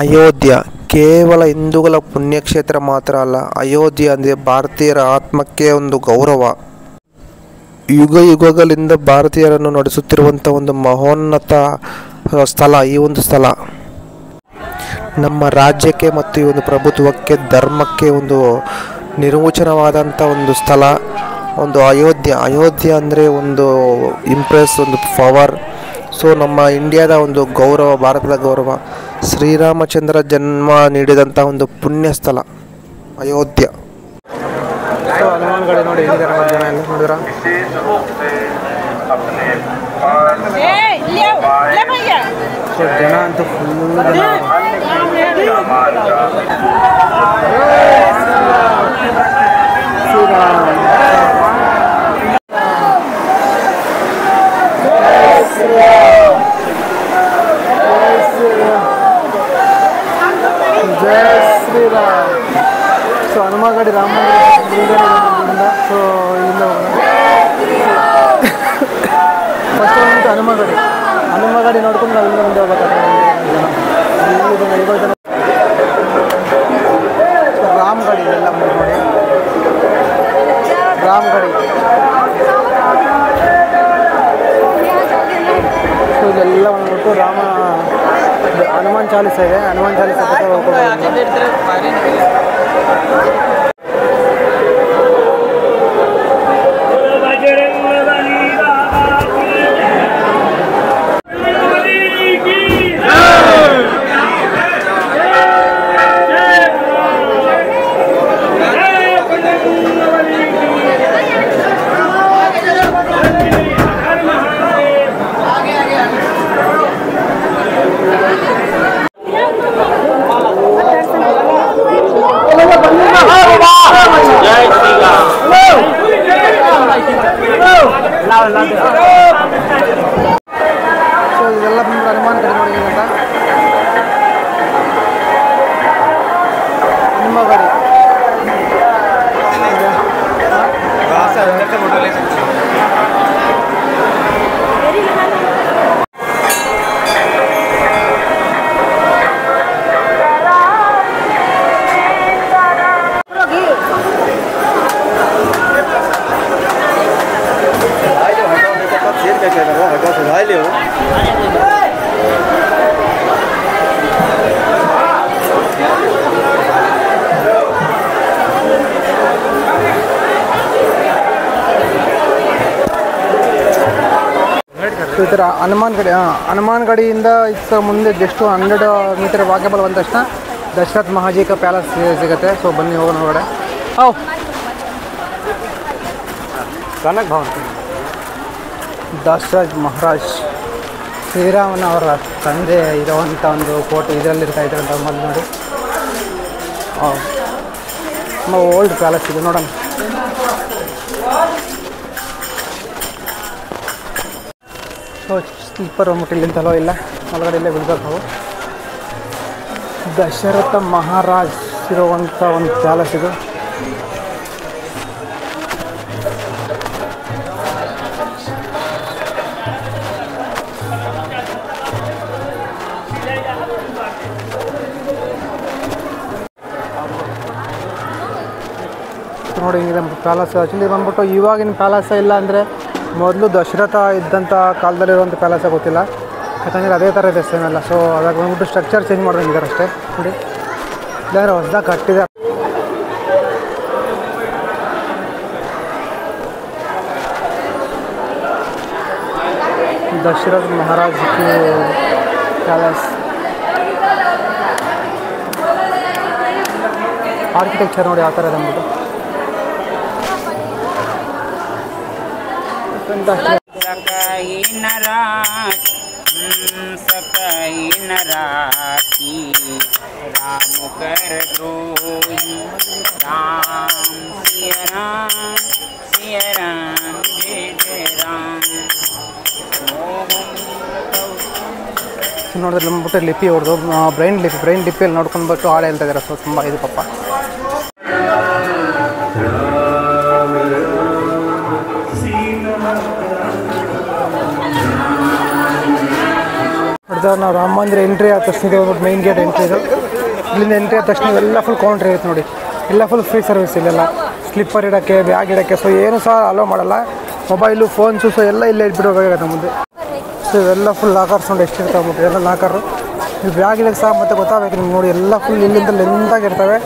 ಅಯೋಧ್ಯ ಕೇವಲ ಹಿಂದೂಗಳ ಪುಣ್ಯಕ್ಷೇತ್ರ ಮಾತ್ರ ಅಲ್ಲ. ಅಯೋಧ್ಯೆ ಅಂದರೆ ಭಾರತೀಯರ ಆತ್ಮಕ್ಕೆ ಒಂದು ಗೌರವ. ಯುಗ ಯುಗಗಳಿಂದ ಭಾರತೀಯರನ್ನು ನಡೆಸುತ್ತಿರುವಂಥ ಒಂದು ಮಹೋನ್ನತ ಸ್ಥಳ ಈ ಒಂದು ಸ್ಥಳ. ನಮ್ಮ ರಾಜ್ಯಕ್ಕೆ ಮತ್ತು ಈ ಒಂದು ಪ್ರಭುತ್ವಕ್ಕೆ, ಧರ್ಮಕ್ಕೆ ಒಂದು ನಿರ್ವಚನವಾದಂಥ ಒಂದು ಸ್ಥಳ ಒಂದು ಅಯೋಧ್ಯ. ಅಯೋಧ್ಯ ಅಂದರೆ ಒಂದು ಇಂಪ್ರೆಸ್, ಒಂದು ಪವರ್. ಸೊ ನಮ್ಮ ಇಂಡಿಯಾದ ಒಂದು ಗೌರವ, ಭಾರತದ ಗೌರವ. ಶ್ರೀರಾಮಚಂದ್ರ ಜನ್ಮ ನೀಡಿದಂಥ ಒಂದು ಪುಣ್ಯ ಸ್ಥಳ ಅಯೋಧ್ಯ. ಸೊ ಹನುಮಾನ್ಗಡೆ ನೋಡಿ ಹೇಗಿದ್ದಾರೆ ಜನ ಎಲ್ಲ ನೋಡಿದ್ರ. ಸೊ ಜನ ಅಂತೂ ಫುಲ್ ಜಯ ಶ್ರೀರಾಮ್. ಸೊ ಹನುಮಗಡಿ ರಾಮ ಮಂದಿರದಿಂದ ಸೊ ಇಲ್ಲ ಫಸ್ಟ್ ಬಂದ್ಬಿಟ್ಟು ಹನುಮಗಡಿ ನೋಡ್ಕೊಂಡು ನಾವು ಇಲ್ಲಿ ಮುಂದೆ ಹೋಗ್ಬೇಕಾದ್ರೆ ರಾಮಗಡಿ ಇದೆಲ್ಲ ನೋಡಿ. ರಾಮಗಡಿ ಸೊ ಇದೆಲ್ಲ ಬಂದ್ಬಿಟ್ಟು ಹನುಮಾನ್ ಚಾಲೀಸ ಇದೆ. ಹನುಮಾನ್ ಚಾಲೀಸ ಸೊ ಇದೆಲ್ಲ ಬಂದು ಹನುಮಾನ್ ಗಡಿ ನೋಡಿ ಅಂತ. ಹನುಮಗಡಿ ಈ ಥರ ಹನುಮಾನ್ ಗಡಿಯಿಂದ ಇಷ್ಟು ಮುಂದೆ ಜಸ್ಟ್ 100 ಮೀಟರ್ ವಾಕೇಬಲ್ ಬಂದ ತಕ್ಷಣ ದಶರಥ್ ಮಹಾಜಿ ಪ್ಯಾಲೇಸ್ ಸಿಗುತ್ತೆ. ಸೊ ಬನ್ನಿ ಹೋಗೋಣ ಹೊರಗಡೆ. ಕನಕ್ ಭವನ್. ದಶರಥ್ ಮಹಾರಾಜ್ ಶ್ರೀರಾಮನ ಅವರ ತಂದೆ ಇರುವಂಥ ಒಂದು ಕೋಟೆ ಇದರಲ್ಲಿರ್ತಾ ಇದ್ರಂಥ ಮೊದಲು ನೋಡಿ. ತುಂಬ ಓಲ್ಡ್ ಪ್ಯಾಲೇಸ್ ಇದೆ ನೋಡೋಣ. ಸೊ ಸ್ಲೀಪರ್ ಬಂದ್ಬಿಟ್ಟು ಇಲ್ಲಿಂದಲೋ ಇಲ್ಲ ಒಳಗಡೆ ಇಲ್ಲೇ ಬಿಡ್ಬೇಕು ನಾವು. ದಶರಥ ಮಹಾರಾಜ್ ಇರುವಂಥ ಒಂದು ಪ್ಯಾಲೇಸ್ ಇದು. ನೋಡಿ ಹಿಂಗಿದೆ ಪ್ಯಾಲೇಸ್. ಆ್ಯಕ್ಚುಲಿ ಬಂದ್ಬಿಟ್ಟು ಇವಾಗಿನ ಪ್ಯಾಲೇಸ ಇಲ್ಲ ಅಂದರೆ ಮೊದಲು ದಶರಥ ಇದ್ದಂಥ ಕಾಲದಲ್ಲಿರುವಂಥ ಪ್ಯಾಲೇಸ ಗೊತ್ತಿಲ್ಲ. ಯಾಕಂದರೆ ಅದೇ ಥರ ಇದೆ ಸೇಮ್ ಎಲ್ಲ. ಸೊ ಅದಾಗ ಬಂದ್ಬಿಟ್ಟು ಸ್ಟ್ರಕ್ಚರ್ ಚೇಂಜ್ ಮಾಡ್ದಂಗಿದ್ದಾರೆ ಅಷ್ಟೇ. ನೋಡಿ ಇಲ್ಲಾಂದರೆ ಹೊಸದಾಗಿ ಕಟ್ಟಿದೆ. ದಶರಥ ಮಹಾರಾಜ್ ಪ್ಯಾಲೇಸ್ ಆರ್ಕಿಟೆಕ್ಚರ್ ನೋಡಿ ಯಾವ ಥರ ಇದೆ ಅಂದ್ಬಿಟ್ಟು. ನೋಡಿದ್ರೆ ನಮ್ಬಿಟ್ಟು ಲಿಪಿ ಹೊಡೆದು ಬ್ರೈನ್ ಲಿಪಿಯಲ್ಲಿ ನೋಡ್ಕೊಂಡ್ಬಿಟ್ಟು ಹಾಡು ಹೇಳ್ತಾ ಇದ್ದಾರೆ. ಸೊ ತುಂಬ ಇದು ಪಾಪ. ಇದು ನಾವು ರಾಮ ಮಂದಿರ ಎಂಟ್ರಿ ಆದ ತಕ್ಷಣ ಇದು ಮೈನ್ ಗೇಟ್ ಎಂಟ್ರಿ ಇದು. ಇಲ್ಲಿಂದ ಎಂಟ್ರಿ ಆದ ತಕ್ಷಣ ಇವೆಲ್ಲ ಫುಲ್ ಕೌಂಟ್ರ್ ಇರುತ್ತೆ ನೋಡಿ. ಎಲ್ಲ ಫುಲ್ ಫ್ರೀ ಸರ್ವಿಸ್ ಇಲ್ಲೆಲ್ಲ. ಸ್ಲಿಪ್ಪರ್ ಇಡೋಕ್ಕೆ, ಬ್ಯಾಗ್ ಇಡೋಕ್ಕೆ, ಸೊ ಏನು ಸಹ ಅಲೋ ಮಾಡಲ್ಲ. ಮೊಬೈಲು, ಫೋನ್ಸು ಸೊ ಎಲ್ಲ ಇಲ್ಲೇ ಇಟ್ಬಿಟ್ಟು ಹೋಗಬೇಕಾಗುತ್ತೆ ಮುಂದೆ. ಸೊ ಇವೆಲ್ಲ ಫುಲ್ ಲಾಕರ್ಸ್ ನೋಡಿ ಎಷ್ಟಿರ್ತಾವೆ ಬಿಟ್ಟು ಎಲ್ಲ ಲಾಕರು. ಈ ಬ್ಯಾಗ್ ಇಡೋಕ್ಕೆ ಸಹ ಮತ್ತೆ ಗೊತ್ತಾಗಬೇಕು ನಿಮ್ಗೆ ನೋಡಿ. ಎಲ್ಲ ಫುಲ್ ಇಲ್ಲಿಂದ ಲೆಂತಾಗಿರ್ತವೆ.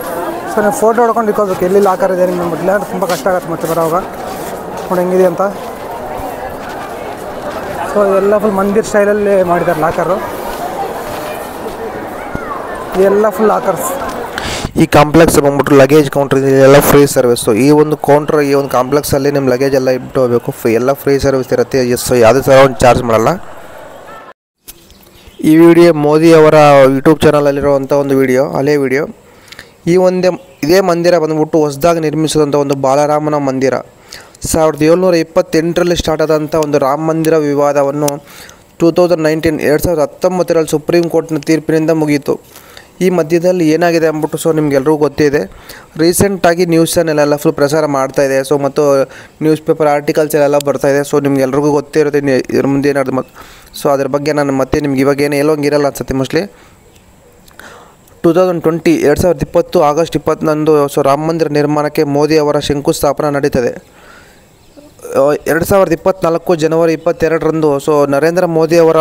ಸೊ ನೀವು ಫೋಟೋ ಹೊಡ್ಕೊಂಡು ಇಟ್ಕೋಬೇಕು ಎಲ್ಲಿ ಲಾಕರ್ ಇದೆ ನಿಮ್ಗೆ ಬಿಡಲಿಲ್ಲ ಅಂದರೆ ತುಂಬ ಕಷ್ಟ ಆಗುತ್ತೆ ಮತ್ತೆ ಬರೋವಾಗ. ನೋಡಿ ಹೆಂಗಿದೆ ಅಂತ. ಸೊ ಎಲ್ಲ ಫುಲ್ ಮಂದಿರ್ ಸ್ಟೈಲಲ್ಲಿ ಮಾಡಿದ್ದಾರೆ ಲಾಕರು. ಇದೆಲ್ಲ ಫುಲ್ ಲಾಕರ್ಸ್. ಈ ಕಾಂಪ್ಲೆಕ್ಸ್ ಬಂದ್ಬಿಟ್ಟು ಲಗೇಜ್ ಕೌಂಟರ್ ಎಲ್ಲ ಫ್ರೀ ಸರ್ವಿಸ್ಸು. ಈ ಒಂದು ಕೌಂಟ್ರ್, ಈ ಒಂದು ಕಾಂಪ್ಲೆಕ್ಸಲ್ಲಿ ನಿಮ್ಮ ಲಗೇಜ್ ಎಲ್ಲ ಇಟ್ಟು ಹೋಗಬೇಕು. ಎಲ್ಲ ಫ್ರೀ ಸರ್ವಿಸ್ ಇರುತ್ತೆ. ಸೊ ಯಾವುದೇ ಥರ ಒಂದು ಚಾರ್ಜ್ ಮಾಡಲ್ಲ. ಈ ವಿಡಿಯೋ ಮೋದಿ ಅವರ ಯೂಟ್ಯೂಬ್ ಚಾನಲಲ್ಲಿರುವಂಥ ಒಂದು ವಿಡಿಯೋ, ಹಳೆ ವಿಡಿಯೋ. ಇದೇ ಮಂದಿರ ಬಂದ್ಬಿಟ್ಟು ಹೊಸದಾಗಿ ನಿರ್ಮಿಸಿದಂಥ ಒಂದು ಬಾಲರಾಮನ ಮಂದಿರ. 1728ರಲ್ಲಿ ಸ್ಟಾರ್ಟ್ ಆದಂಥ ಒಂದು ರಾಮ ಮಂದಿರ ವಿವಾದವನ್ನು 2019 ಸುಪ್ರೀಂ ಕೋರ್ಟ್ನ ತೀರ್ಪಿನಿಂದ ಮುಗಿಯಿತು. ಈ ಮಧ್ಯದಲ್ಲಿ ಏನಾಗಿದೆ ಅಂದ್ಬಿಟ್ಟು ಸೊ ನಿಮ್ಗೆಲ್ರಿಗೂ ಗೊತ್ತಿದೆ. ರೀಸೆಂಟಾಗಿ ನ್ಯೂಸ್ ಚಾನೆಲೆಲ್ಲ ಫುಲ್ ಪ್ರಸಾರ ಮಾಡ್ತಾಯಿದೆ. ಸೊ ಮತ್ತು ನ್ಯೂಸ್ ಪೇಪರ್ ಆರ್ಟಿಕಲ್ಸ್ ಎಲ್ಲ ಬರ್ತಾಯಿದೆ. ಸೊ ನಿಮ್ಗೆಲ್ರಿಗೂ ಗೊತ್ತೇ ಇರುತ್ತೆ ಇದ್ರ ಮುಂದೆ ಏನಾದ್ರು ಮತ್ತು. ಸೊ ಅದ್ರ ಬಗ್ಗೆ ನಾನು ಮತ್ತೆ ನಿಮ್ಗೆ ಇವಾಗ ಏನು ಹೇಳೋಂಗಿರಲ್ಲ ಅನ್ಸುತ್ತೆ ಮೋಸ್ಟ್ಲಿ. 2020 ಆಗಸ್ಟ್ 21 ಸೊ ರಾಮ ಮಂದಿರ ನಿರ್ಮಾಣಕ್ಕೆ ಮೋದಿ ಅವರ ಶಂಕುಸ್ಥಾಪನೆ ನಡೀತದೆ. 2024 ಜನವರಿ 22ರಂದು ಸೊ ನರೇಂದ್ರ ಮೋದಿ ಅವರ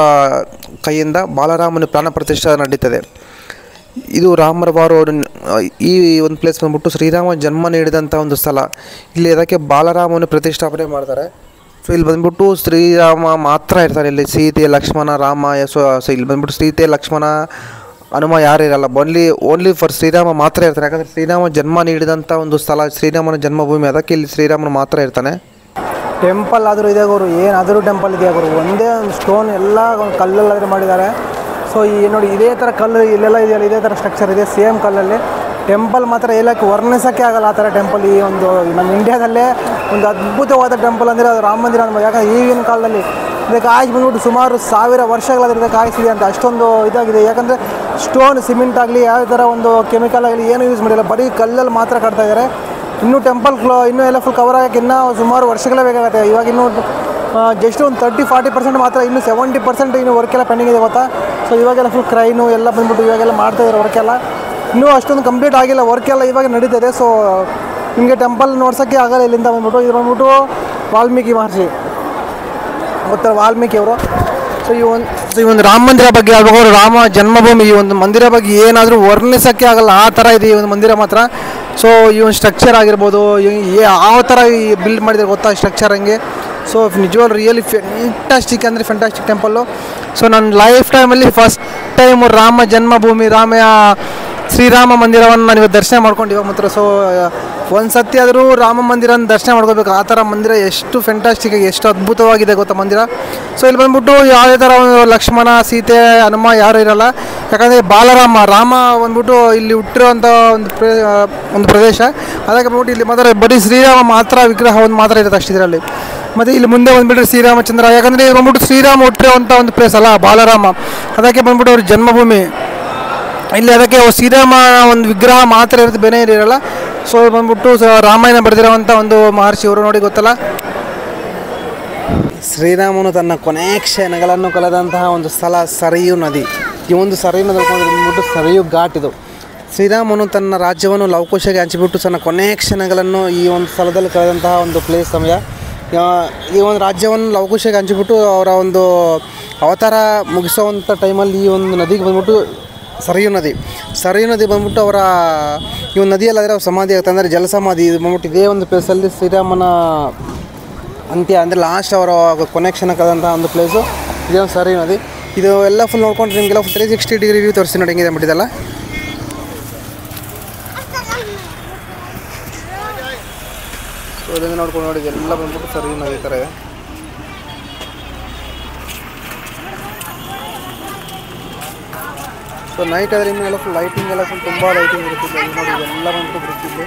ಕೈಯಿಂದ ಬಾಲರಾಮನ ಪ್ರಾಣ ಪ್ರತಿಷ್ಠೆ ನಡೀತದೆ. ಇದು ರಾಮರವಾರು. ಈ ಒಂದು ಪ್ಲೇಸ್ ಬಂದ್ಬಿಟ್ಟು ಶ್ರೀರಾಮ ಜನ್ಮ ನೀಡಿದಂಥ ಒಂದು ಸ್ಥಳ. ಇಲ್ಲಿ ಅದಕ್ಕೆ ಬಾಲರಾಮನ ಪ್ರತಿಷ್ಠಾಪನೆ ಮಾಡ್ತಾರೆ. ಸೊ ಇಲ್ಲಿ ಬಂದ್ಬಿಟ್ಟು ಶ್ರೀರಾಮ ಮಾತ್ರ ಇರ್ತಾರೆ. ಇಲ್ಲಿ ಸೀತೆ, ಲಕ್ಷ್ಮಣ, ರಾಮ. ಸೊ ಇಲ್ಲಿ ಬಂದ್ಬಿಟ್ಟು ಸೀತೆ, ಲಕ್ಷ್ಮಣ, ಹನುಮ ಯಾರು ಇರಲ್ಲ. ಓನ್ಲಿ ಫಾರ್ ಶ್ರೀರಾಮ ಮಾತ್ರ ಇರ್ತಾರೆ. ಯಾಕಂದರೆ ಶ್ರೀರಾಮ ಜನ್ಮ ನೀಡಿದಂಥ ಒಂದು ಸ್ಥಳ, ಶ್ರೀರಾಮನ ಜನ್ಮಭೂಮಿ. ಅದಕ್ಕೆ ಇಲ್ಲಿ ಶ್ರೀರಾಮನ ಮಾತ್ರ ಇರ್ತಾನೆ. ಟೆಂಪಲ್ ಆದರೂ ಇದೆ ಗುರು, ಏನಾದರೂ ಟೆಂಪಲ್ ಇದೆ ಗುರು. ಒಂದೇ ಒಂದು ಸ್ಟೋನ್ ಎಲ್ಲ ಒಂದು ಕಲ್ಲಲ್ಲಾದರೂ ಮಾಡಿದ್ದಾರೆ. ಸೊ ಈ ನೋಡಿ ಇದೇ ಥರ ಕಲ್ಲು ಇಲ್ಲೆಲ್ಲ ಇದೆಯಲ್ಲ, ಇದೇ ಥರ ಸ್ಟ್ರಕ್ಚರ್ ಇದೆ ಸೇಮ್ ಕಲ್ಲಲ್ಲಿ. ಟೆಂಪಲ್ ಮಾತ್ರ ಹೇಳೋಕ್ಕೆ ವರ್ಣಿಸೋಕ್ಕೆ ಆಗಲ್ಲ ಆ ಥರ ಟೆಂಪಲ್. ಈ ಒಂದು ನಮ್ಮ ಇಂಡಿಯಾದಲ್ಲೇ ಒಂದು ಅದ್ಭುತವಾದ ಟೆಂಪಲ್ ಅಂದರೆ ಅದು ರಾಮ ಮಂದಿರ ಅನ್ಬೋದು. ಯಾಕಂದರೆ ಈಗಿನ ಕಾಲದಲ್ಲಿ ಇದಕ್ಕೆ ಆಯ್ಕೆ ಬಂದ್ಬಿಟ್ಟು ಸುಮಾರು 1000 ವರ್ಷಗಳಾದ್ರೆ ಇದಕ್ಕೆ ಆಯ್ಸಿದೆ ಅಂತ ಅಷ್ಟೊಂದು ಇದಾಗಿದೆ. ಯಾಕಂದರೆ ಸ್ಟೋನ್, ಸಿಮೆಂಟ್ ಆಗಲಿ, ಯಾವ ಥರ ಒಂದು ಕೆಮಿಕಲ್ ಆಗಲಿ ಏನು ಯೂಸ್ ಮಾಡಿಲ್ಲ, ಬರೀ ಕಲ್ಲಲ್ಲಿ ಮಾತ್ರ ಕಟ್ತಾ ಇದ್ದಾರೆ. ಇನ್ನೂ ಟೆಂಪಲ್ ಇನ್ನೂ ಎಲ್ಲ ಫುಲ್ ಕವರ್ ಆಗೋಕ್ಕೆ ಇನ್ನೂ ಸುಮಾರು ವರ್ಷಗಳೇ ಬೇಕಾಗುತ್ತೆ. ಇವಾಗ ಇನ್ನೂ ಜಸ್ಟ್ ಒಂದು 30-40% ಮಾತ್ರ, ಇನ್ನೂ 70% ಇನ್ನೂ ವರ್ಕೆಲ್ಲ ಪೆಂಡಿಂಗ್ ಇದೆ ಗೊತ್ತಾ. ಸೊ ಇವಾಗೆಲ್ಲ ಫುಲ್ ಕ್ರೈನು ಎಲ್ಲ ಬಂದ್ಬಿಟ್ಟು ಇವಾಗೆಲ್ಲ ಮಾಡ್ತಾಯಿದ್ದಾರೆ ವರ್ಕೆಲ್ಲ. ಇನ್ನೂ ಅಷ್ಟೊಂದು ಕಂಪ್ಲೀಟ್ ಆಗಿಲ್ಲ, ವರ್ಕೆಲ್ಲ ಇವಾಗ ನಡೀತದೆ. ಸೊ ನಿಮಗೆ ಟೆಂಪಲ್ ನೋಡ್ಸೋಕ್ಕೆ ಆಗಲ್ಲ ಇಲ್ಲಿಂದ ಬಂದ್ಬಿಟ್ಟು. ಇದು ಬಂದ್ಬಿಟ್ಟು ವಾಲ್ಮೀಕಿ ಮಹರ್ಷಿ ಗೊತ್ತಾ, ವಾಲ್ಮೀಕಿ ಅವರು. ಸೊ ಈ ಒಂದು ರಾಮ ಮಂದಿರ ಬಗ್ಗೆ ಹೇಳ್ಬೇಕು, ರಾಮ ಜನ್ಮಭೂಮಿ, ಈ ಒಂದು ಮಂದಿರ ಬಗ್ಗೆ ಏನಾದರೂ ವರ್ಣಿಸೋಕ್ಕೆ ಆಗಲ್ಲ, ಆ ಥರ ಇದೆ ಈ ಒಂದು ಮಂದಿರ ಮಾತ್ರ. ಸೊ ಈ ಒಂದು ಸ್ಟ್ರಕ್ಚರ್ ಆಗಿರ್ಬೋದು, ಯಾವ ಥರ ಬಿಲ್ಡ್ ಮಾಡಿದ್ದಾರೆ ಗೊತ್ತಾ ಸ್ಟ್ರಕ್ಚರ್ ಹಂಗೆ. ಸೊ ನಿಜವಾಗ್ಲೂ ರಿಯಲಿ ಫ್ಯಾಂಟಾಸ್ಟಿಕ್ ಅಂದರೆ ಫ್ಯಾಂಟಾಸ್ಟಿಕ್ ಟೆಂಪಲ್ಲು. ಸೊ ನನ್ನ ಲೈಫ್ ಟೈಮಲ್ಲಿ ಫಸ್ಟ್ ಟೈಮು ರಾಮ ಜನ್ಮಭೂಮಿ, ಶ್ರೀರಾಮ ಮಂದಿರವನ್ನು ನಾನು ಇವತ್ತು ದರ್ಶನ ಮಾಡ್ಕೊಂಡು ಇವಾಗ ಮಾತ್ರ. ಸೊ ಒಂದು ಸತಿ ಆದರೂ ರಾಮ ಮಂದಿರನ ದರ್ಶನ ಮಾಡ್ಕೋಬೇಕು. ಆ ಥರ ಮಂದಿರ ಎಷ್ಟು ಫ್ಯಾಂಟಾಸ್ಟಿಕ್ ಆಗಿ ಎಷ್ಟು ಅದ್ಭುತವಾಗಿದೆ ಗೊತ್ತಾ ಮಂದಿರ. ಸೊ ಇಲ್ಲಿ ಬಂದ್ಬಿಟ್ಟು ಯಾವುದೇ ಥರ ಒಂದು ಲಕ್ಷ್ಮಣ, ಸೀತೆ, ಹನುಮ ಯಾರು ಇರಲ್ಲ. ಯಾಕಂದರೆ ರಾಮ ಬಂದ್ಬಿಟ್ಟು ಇಲ್ಲಿ ಹುಟ್ಟಿರುವಂಥ ಒಂದು ಪ್ರದೇಶ. ಅದಕ್ಕೆ ಬಂದ್ಬಿಟ್ಟು ಇಲ್ಲಿ ಮಾತ್ರ ಬರೀ ಶ್ರೀರಾಮ ಮಾತ್ರ ವಿಗ್ರಹ ಒಂದು ಮಾತ್ರ ಇರುತ್ತೆ ಅಷ್ಟಿದ್ರಲ್ಲಿ. ಮತ್ತು ಇಲ್ಲಿ ಮುಂದೆ ಬಂದುಬಿಟ್ರೆ ಶ್ರೀರಾಮಚಂದ್ರ. ಯಾಕಂದರೆ ಇದು ಬಂದ್ಬಿಟ್ಟು ಶ್ರೀರಾಮ ಹುಟ್ಟಿರುವಂಥ ಒಂದು ಪ್ಲೇಸ್ ಅಲ್ಲ ಬಾಲರಾಮ. ಅದಕ್ಕೆ ಬಂದ್ಬಿಟ್ಟು ಅವ್ರ ಜನ್ಮಭೂಮಿ ಇಲ್ಲಿ. ಅದಕ್ಕೆ ಶ್ರೀರಾಮ ಒಂದು ವಿಗ್ರಹ ಮಾತ್ರ ಇರುತ್ತೆ, ಬೇರೆ ಇರಲ್ಲ. ಸೊ ಬಂದ್ಬಿಟ್ಟು ರಾಮಾಯಣ ಬರೆದಿರುವಂಥ ಒಂದು ಮಹರ್ಷಿ ಇವರು ನೋಡಿ ಗೊತ್ತಲ್ಲ. ಶ್ರೀರಾಮನು ತನ್ನ ಕೊನೆಯ ಕ್ಷಣಗಳನ್ನು ಕಳೆದಂತಹ ಒಂದು ಸ್ಥಳ ಸರಿಯು ನದಿ. ಈ ಒಂದು ಸರಿಯು ನದಿ ಬಂದ್ಬಿಟ್ಟು ಸರಿಯು ಘಾಟ್ ಇದು. ಶ್ರೀರಾಮನು ತನ್ನ ರಾಜ್ಯವನ್ನು ಲವಕುಶಗೆ ಹಂಚಿಬಿಟ್ಟು ತನ್ನ ಕೊನೆಯ ಕ್ಷಣಗಳನ್ನು ಈ ಒಂದು ಸ್ಥಳದಲ್ಲಿ ಕಳೆದಂತಹ ಒಂದು ಪ್ಲೇಸ್ ಸಮಯ. ಈ ಒಂದು ರಾಜ್ಯವನ್ನು ಲವಕುಶಗೆ ಹಂಚಿಬಿಟ್ಟು ಅವರ ಒಂದು ಅವತಾರ ಮುಗಿಸೋವಂಥ ಟೈಮಲ್ಲಿ ಈ ಒಂದು ನದಿಗೆ ಬಂದ್ಬಿಟ್ಟು ಸರಿಯು ನದಿ ಬಂದ್ಬಿಟ್ಟು ಅವರ ಈ ಒಂದು ನದಿಯಲ್ಲಾದರೆ ಅವ್ರ ಸಮಾಧಿ ಆಗುತ್ತೆ, ಅಂದರೆ ಜಲಸಮಾಧಿ. ಇದು ಬಂದ್ಬಿಟ್ಟು ಇದೇ ಒಂದು ಪ್ಲೇಸಲ್ಲಿ ಶ್ರೀರಾಮನ ಅಂತ್ಯ ಅಂದರೆ ಲಾಸ್ಟ್ ಅವರ ಕೊನೆಕ್ಷನ್ ಕಳೆದಂಥ ಒಂದು ಪ್ಲೇಸು ಇದೇ ಒಂದು ಸರಿಯು ನದಿ. ಇದು ಎಲ್ಲ ಫುಲ್ ನೋಡ್ಕೊಂಡು ನಿಮಗೆಲ್ಲ 360 ಡಿಗ್ರಿ ವ್ಯೂ ತೋರಿಸಿ ನೋಡಿ ಹೆಂಗಿದೆ ಅಂದ್ಬಿಟ್ಟಿದೆಲ್ಲ. ಸೊ ಇದರಿಂದ ನೋಡ್ಕೊಂಡು ನೋಡಿ ಎಲ್ಲ ಬಂದ್ಬಿಟ್ಟು ಸರಿಯು ನದಿ ಥರ ಇದೆ. ಸೊ ನೈಟ್ ಆದರೆ ಇನ್ನೂ ಎಲ್ಲ ಫುಲ್ ಲೈಟಿಂಗ್ ಎಲ್ಲ ಫುಲ್ ತುಂಬ ಲೈಟಿಂಗ್ ಇರುತ್ತಿದೆ. ನೋಡಿ ಎಲ್ಲ ಬಂದ್ಬಿಟ್ಟು ಬ್ರಿಡ್ಜ್ ಇದೆ.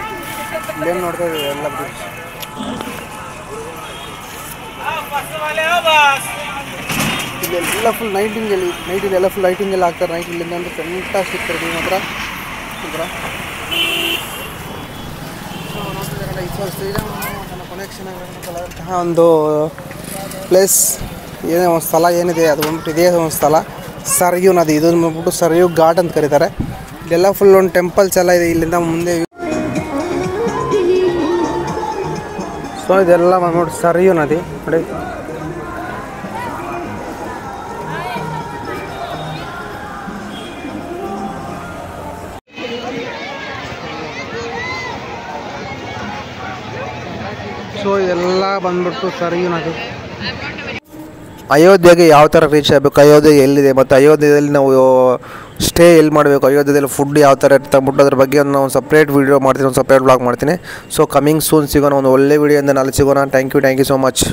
ಇಲ್ಲೇನು ನೋಡ್ತಾ ಇದ್ದೀವಿ ಎಲ್ಲ ಬ್ರಿಡ್ಜ್. ಇಲ್ಲೆಲ್ಲ ಫುಲ್ ನೈಟಲ್ಲಿ ಎಲ್ಲ ಫುಲ್ ಲೈಟಿಂಗ್ ಎಲ್ಲ ಹಾಕ್ತಾರೆ. ನೈಟ್ ಇಲ್ಲಿಂದ ಅಂದರೆ ಫ್ಯಾಂಟಾಸ್ಟಿಕ್ ಇರ್ತೀವಿ ಮಾತ್ರ ಇದ್ರ. ಶ್ರೀರಾಮ ತನ್ನ ಕೊನೆಕ್ಷನ್ ಒಂದು ಪ್ಲೇಸ್ ಏನೇ ಒಂದು ಸ್ಥಳ ಏನಿದೆ ಅದು ಬಂದ್ಬಿಟ್ಟು ಇದೇ ಒಂದು ಸ್ಥಳ ಸರಯೂ ನದಿ, ಇದು ಬಂದ್ಬಿಟ್ಟು ಸರಯೂ ಘಾಟ್ ಅಂತ ಕರೀತಾರೆ. ಇಲ್ಲೆಲ್ಲ ಫುಲ್ ಒಂದು ಟೆಂಪಲ್ಸ್ ಎಲ್ಲ ಇದೆ. ಇಲ್ಲಿಂದ ಮುಂದೆ ಸೊ ಇದೆಲ್ಲ ಬಂದ್ಬಿಟ್ಟು ಸರಯೂ ನದಿ ನೋಡಿ. ಸೊ ಇದೆಲ್ಲ ಬಂದ್ಬಿಟ್ಟು ಸರಯೂ ನದಿ. ಅಯೋಧ್ಯೆಗೆ ಯಾವ ಥರ ರೀಚ್ ಆಗಬೇಕು, ಅಯೋಧ್ಯೆ ಎಲ್ಲಿದೆ, ಮತ್ತು ಅಯೋಧ್ಯೆಯಲ್ಲಿ ನಾವು ಸ್ಟೇ ಎಲ್ಲಿ ಮಾಡಬೇಕು, ಅಯೋಧ್ಯೆಯಲ್ಲಿ ಫುಡ್ ಯಾವ ಥರ ಇರುತ್ತೆ ಅಂದ್ಬಿಟ್ಟು ಅದ್ರ ಬಗ್ಗೆ ನಾನು ಒಂದು ಸಪ್ರೇಟ್ ವೀಡಿಯೋ ಮಾಡ್ತೀನಿ, ಒಂದು ಸಪ್ರೇಟ್ ಬ್ಲಾಗ್ ಮಾಡ್ತೀನಿ. ಸೊ ಕಮಿಂಗ್ ಸೂನ್ ಸಿಗೋಣ, ಒಂದು ಒಳ್ಳೆ ವೀಡಿಯೋ ಇಂದ ನಾಳೆ ಸಿಗೋಣ. Thank you so much.